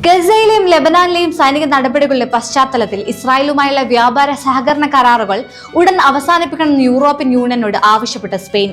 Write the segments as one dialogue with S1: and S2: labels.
S1: ഗസയിലെയും ലെബനാനിലെയും സൈനിക നടപടികളുടെ പശ്ചാത്തലത്തിൽ ഇസ്രായേലുമായുള്ള വ്യാപാര സഹകരണ കരാറുകൾ ഉടൻ അവസാനിപ്പിക്കണമെന്ന് യൂറോപ്യൻ യൂണിയനോട് ആവശ്യപ്പെട്ട സ്പെയിൻ.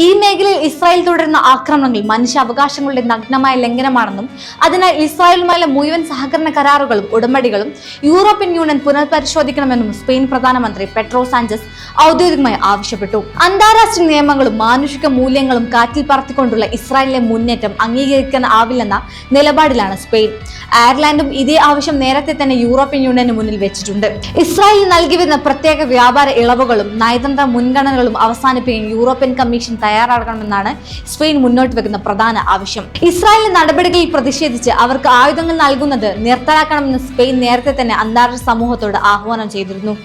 S1: ഈ മേഖലയിൽ ഇസ്രായേൽ തുടരുന്ന ആക്രമണങ്ങൾ മനുഷ്യാവകാശങ്ങളുടെ നഗ്നമായ ലംഘനമാണെന്നും അതിനാൽ ഇസ്രായേലുമായുള്ള മുഴുവൻ സഹകരണ കരാറുകളും ഉടമ്പടികളും യൂറോപ്യൻ യൂണിയൻ പുനഃപരിശോധിക്കണമെന്നും സ്പെയിൻ പ്രധാനമന്ത്രി പെട്രോ സാഞ്ചസ് ഔദ്യോഗികമായി ആവശ്യപ്പെട്ടു. അന്താരാഷ്ട്ര നിയമങ്ങളും മാനുഷിക മൂല്യങ്ങളും കാറ്റിൽ പറത്തിക്കൊണ്ടുള്ള ഇസ്രായേലിലെ മുന്നേറ്റം അംഗീകരിക്കാനാവില്ലെന്ന നിലപാടിലാണ് സ്പെയിൻ. അയർലൻഡും ഇതേ ആവശ്യം നേരത്തെ തന്നെ യൂറോപ്യൻ യൂണിയന് മുന്നിൽ വെച്ചിട്ടുണ്ട്. ഇസ്രായേൽ നൽകി വരുന്ന പ്രത്യേക വ്യാപാര ഇളവുകളും നയതന്ത്ര മുൻഗണനകളും അവസാനിപ്പിക്കാൻ യൂറോപ്യൻ കമ്മീഷൻ തയ്യാറാകണമെന്നാണ് സ്പെയിൻ മുന്നോട്ട് വെക്കുന്ന പ്രധാന ആവശ്യം. ഇസ്രായേലിന്റെ നടപടികളിൽ പ്രതിഷേധിച്ച് അവർക്ക് ആയുധങ്ങൾ നൽകുന്നത് നിർത്തലാക്കണമെന്ന് സ്പെയിൻ നേരത്തെ തന്നെ അന്താരാഷ്ട്ര സമൂഹത്തോട് ആഹ്വാനം ചെയ്തിരുന്നു.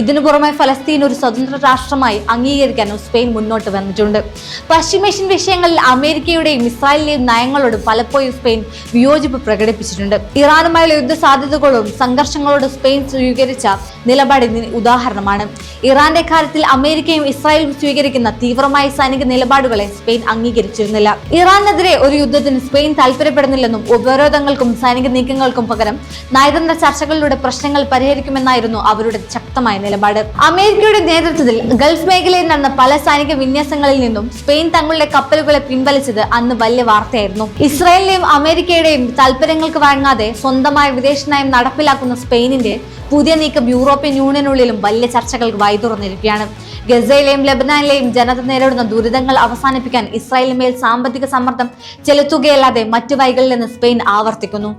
S1: ഇതിനു പുറമെ ഫലസ്തീൻ ഒരു സ്വതന്ത്ര രാഷ്ട്രമായി അംഗീകരിക്കാനും സ്പെയിൻ മുന്നോട്ട് വന്നിട്ടുണ്ട്. പശ്ചിമേഷ്യൻ വിഷയങ്ങളിൽ അമേരിക്കയുടെയും ഇസ്രായേലിന്റെയും നയങ്ങളോട് പലപ്പോഴും സ്പെയിൻ വിയോജിപ്പ് പ്രകടിപ്പിച്ചിട്ടുണ്ട്. ഇറാനുമായുള്ള യുദ്ധ സാധ്യതകളോടും സംഘർഷങ്ങളോടും സ്പെയിൻ സ്വീകരിച്ച നിലപാട് ഇതിന് ഉദാഹരണമാണ്. ഇറാന്റെ കാര്യത്തിൽ അമേരിക്കയും ഇസ്രായേലും സ്വീകരിക്കുന്ന തീവ്രമായ സൈനിക നിലപാടുകളെ സ്പെയിൻ അംഗീകരിച്ചിരുന്നില്ല. ഇറാനെതിരെ ഒരു യുദ്ധത്തിന് സ്പെയിൻ താല്പര്യപ്പെടുന്നില്ലെന്നും ഉപരോധങ്ങൾക്കും സൈനിക നീക്കങ്ങൾക്കും പകരം നയതന്ത്ര ചർച്ചകളിലൂടെ പ്രശ്നങ്ങൾ പരിഹരിക്കുമെന്നായിരുന്നു അവരുടെ ശക്തമായ നിലപാട്. അമേരിക്കയുടെ നേതൃത്വത്തിൽ ഗൾഫ് മേഖലയിൽ നടന്ന പല സൈനിക വിന്യാസങ്ങളിൽ നിന്നും സ്പെയിൻ തങ്ങളുടെ കപ്പലുകളെ പിൻവലിച്ചത് അന്ന് വലിയ വാർത്തയായിരുന്നു. ഇസ്രായേലിന്റെയും അമേരിക്കയുടെയും താല്പര്യങ്ങൾക്ക് വഴങ്ങാതെ സ്വന്തമായ വിദേശ നയം നടപ്പിലാക്കുന്ന സ്പെയിനിന്റെ പുതിയ നീക്കം യൂറോപ്യൻ യൂണിയനുള്ളിലും വലിയ ചർച്ചകൾക്ക് വഴി തുറന്നിരിക്കുകയാണ്. ഗസയിലെയും ലെബനാനിലെയും ജനത നേരിടുന്ന ദുരിതങ്ങൾ അവസാനിപ്പിക്കാൻ ഇസ്രായേലിന് മേൽ സാമ്പത്തിക സമ്മർദ്ദം ചെലുത്തുകയല്ലാതെ മറ്റു വഴികളില്ലെന്ന് സ്പെയിൻ ആവർത്തിക്കുന്നു.